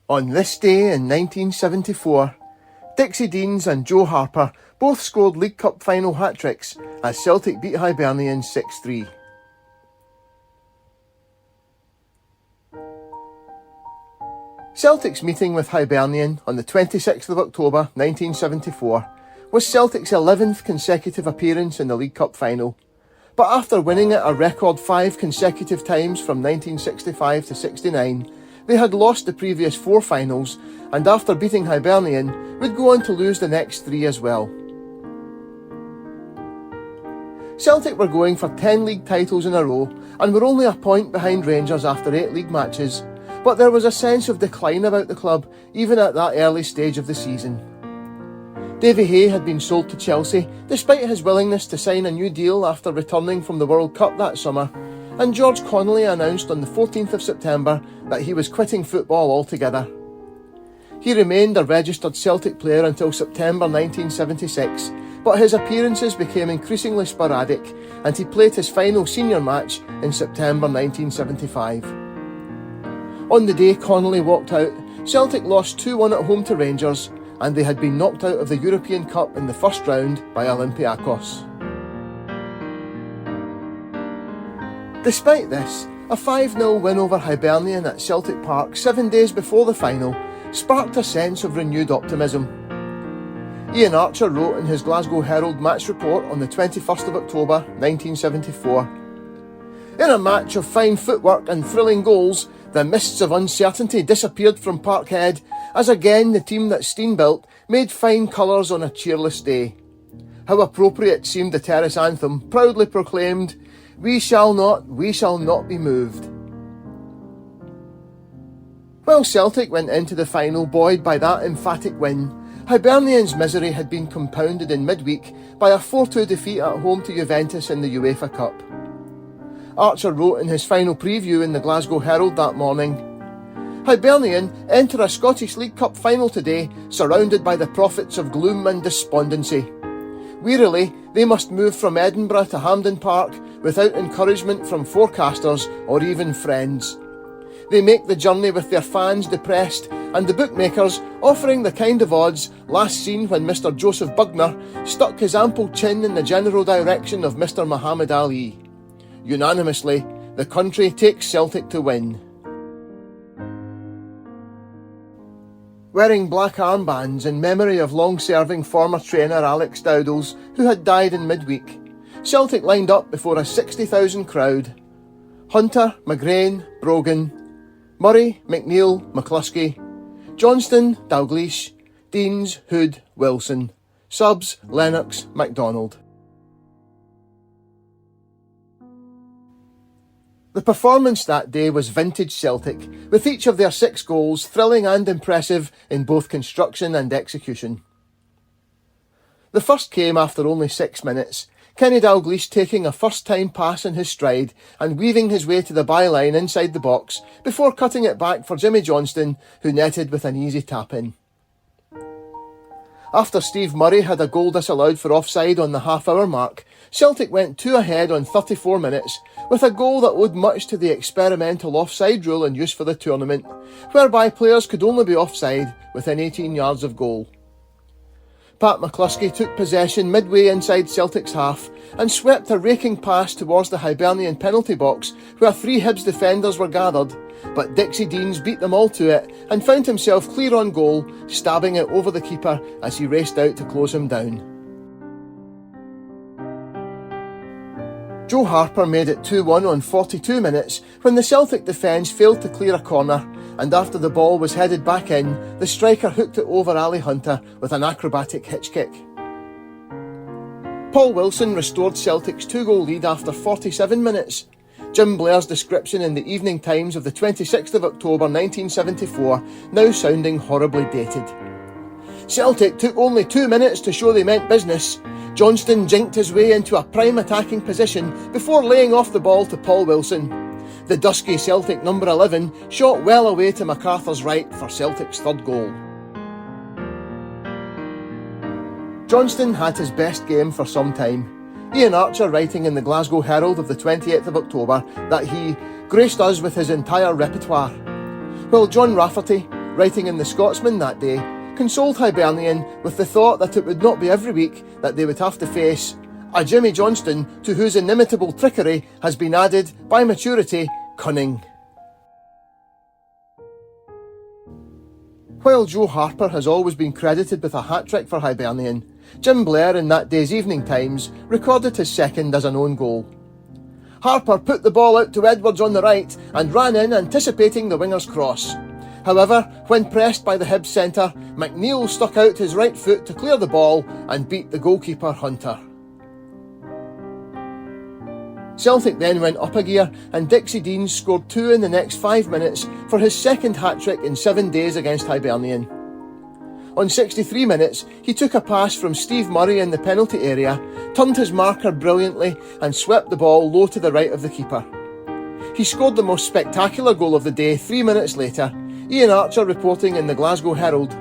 On this day in 1974, Dixie Deans and Joe Harper both scored League Cup final hat-tricks as Celtic beat Hibernian 6-3. Celtic's meeting with Hibernian on the 26th of October 1974 was Celtic's 11th consecutive appearance in the League Cup final, but after winning it a record 5 consecutive times from 1965 to 69, they had lost the previous 4 finals, and after beating Hibernian, would go on to lose the next 3 as well. Celtic were going for 10 league titles in a row, and were only a point behind Rangers after 8 league matches, but there was a sense of decline about the club, even at that early stage of the season. Davy Hay had been sold to Chelsea, despite his willingness to sign a new deal after returning from the World Cup that summer, and George Connolly announced on the 14th of September that he was quitting football altogether. He remained a registered Celtic player until September 1976, but his appearances became increasingly sporadic, and he played his final senior match in September 1975. On the day Connolly walked out, Celtic lost 2-1 at home to Rangers, and they had been knocked out of the European Cup in the first round by Olympiacos. Despite this, a 5-0 win over Hibernian at Celtic Park 7 days before the final sparked a sense of renewed optimism. Ian Archer wrote in his Glasgow Herald match report on the 21st of October 1974, "In a match of fine footwork and thrilling goals, the mists of uncertainty disappeared from Parkhead as again the team that Steen built made fine colours on a cheerless day. How appropriate seemed the terrace anthem, proudly proclaimed, 'We shall not be moved.'" While Celtic went into the final buoyed by that emphatic win, Hibernian's misery had been compounded in midweek by a 4-2 defeat at home to Juventus in the UEFA Cup. Archer wrote in his final preview in the Glasgow Herald that morning, "Hibernian enter a Scottish League Cup final today surrounded by the prophets of gloom and despondency. Wearily, they must move from Edinburgh to Hampden Park without encouragement from forecasters or even friends. They make the journey with their fans depressed and the bookmakers offering the kind of odds last seen when Mr. Joseph Bugner stuck his ample chin in the general direction of Mr. Muhammad Ali. Unanimously, the country takes Celtic to win." Wearing black armbands in memory of long-serving former trainer Alex Dowdles, who had died in midweek, Celtic lined up before a 60,000 crowd. Hunter, McGrain, Brogan, Murray, McNeil, McCluskey, Johnston, Dalglish, Deans, Hood, Wilson, subs, Lennox, MacDonald. The performance that day was vintage Celtic, with each of their 6 goals thrilling and impressive in both construction and execution. The first came after only 6 minutes, Kenny Dalglish taking a first-time pass in his stride and weaving his way to the byline inside the box before cutting it back for Jimmy Johnston, who netted with an easy tap-in. After Steve Murray had a goal disallowed for offside on the half-hour mark, Celtic went 2 ahead on 34 minutes, with a goal that owed much to the experimental offside rule in use for the tournament, whereby players could only be offside within 18 yards of goal. Pat McCluskey took possession midway inside Celtic's half and swept a raking pass towards the Hibernian penalty box where 3 Hibs defenders were gathered, but Dixie Deans beat them all to it and found himself clear on goal, stabbing it over the keeper as he raced out to close him down. Joe Harper made it 2-1 on 42 minutes when the Celtic defence failed to clear a corner, and after the ball was headed back in, the striker hooked it over Ali Hunter with an acrobatic hitch kick. Paul Wilson restored Celtic's 2-goal lead after 47 minutes. Jim Blair's description in the Evening Times of the 26th of October 1974 now sounding horribly dated. "Celtic took only 2 minutes to show they meant business. Johnston jinked his way into a prime attacking position before laying off the ball to Paul Wilson. The dusky Celtic number 11 shot well away to MacArthur's right for Celtic's 3rd goal." Johnston had his best game for some time. Ian Archer writing in the Glasgow Herald of the 28th of October that he graced us with his entire repertoire, while John Rafferty, writing in the Scotsman that day, consoled Hibernian with the thought that it would not be every week that they would have to face a Jimmy Johnstone to whose inimitable trickery has been added, by maturity, cunning. While Joe Harper has always been credited with a hat-trick for Hibernian, Jim Blair in that day's Evening Times recorded his second as an own goal. Harper put the ball out to Edwards on the right and ran in anticipating the winger's cross. However, when pressed by the Hibs centre, McNeil stuck out his right foot to clear the ball and beat the goalkeeper Hunter. Celtic then went up a gear and Dixie Dean scored 2 in the next 5 minutes for his second hat-trick in 7 days against Hibernian. On 63 minutes, he took a pass from Steve Murray in the penalty area, turned his marker brilliantly and swept the ball low to the right of the keeper. He scored the most spectacular goal of the day 3 minutes later, Ian Archer reporting in the Glasgow Herald.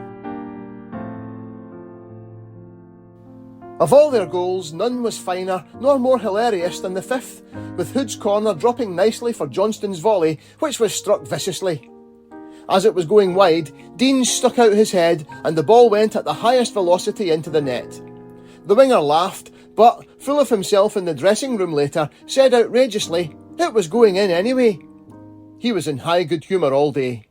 Of all their goals, none was finer nor more hilarious than the fifth, with Hood's corner dropping nicely for Johnstone's volley, which was struck viciously. As it was going wide, Dean stuck out his head and the ball went at the highest velocity into the net. The winger laughed, but, full of himself in the dressing room later, said outrageously, it was going in anyway. He was in high good humour all day.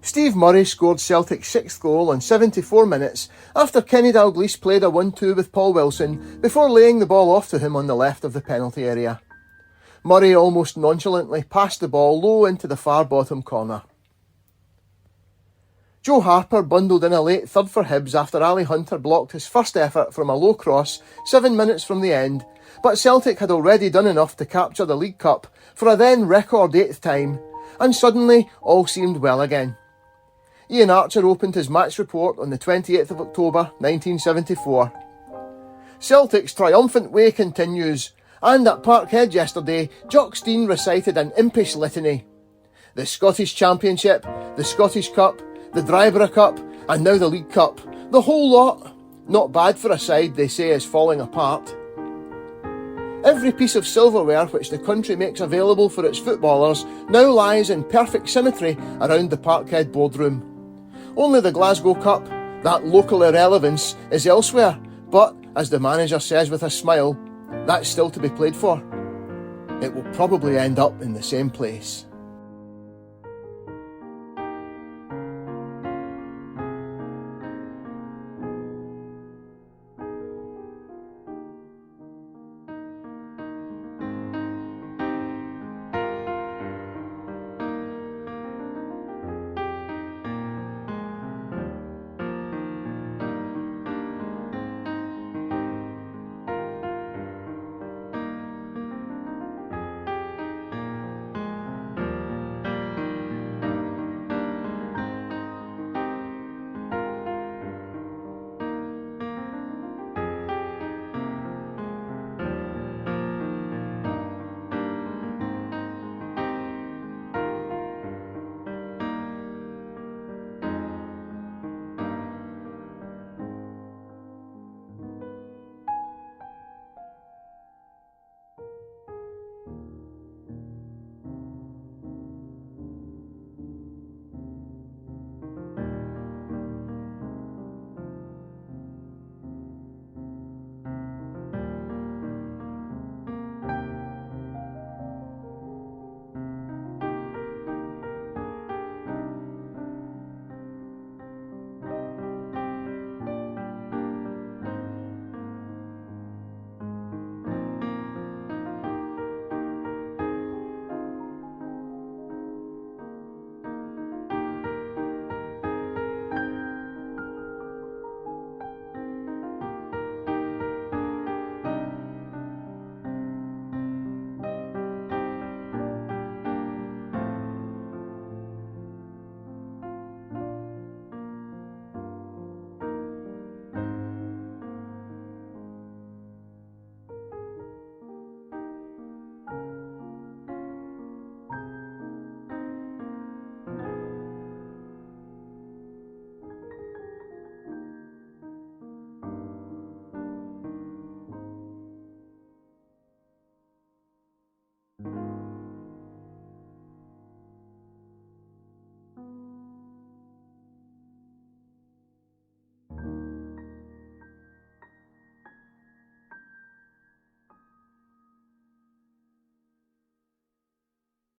Steve Murray scored Celtic's 6th goal on 74 minutes after Kenny Dalglish played a 1-2 with Paul Wilson before laying the ball off to him on the left of the penalty area. Murray almost nonchalantly passed the ball low into the far bottom corner. Joe Harper bundled in a late third for Hibs after Ali Hunter blocked his first effort from a low cross 7 minutes from the end, but Celtic had already done enough to capture the League Cup for a then record 8th time, and suddenly all seemed well again. Ian Archer opened his match report on the 28th of October 1974. Celtic's triumphant way continues, and at Parkhead yesterday, Jock Stein recited an impish litany. The Scottish Championship, the Scottish Cup, the Dryborough Cup, and now the League Cup. The whole lot. Not bad for a side they say is falling apart. Every piece of silverware which the country makes available for its footballers now lies in perfect symmetry around the Parkhead boardroom. Only the Glasgow Cup, that local irrelevance, is elsewhere, but, as the manager says with a smile, that's still to be played for. It will probably end up in the same place.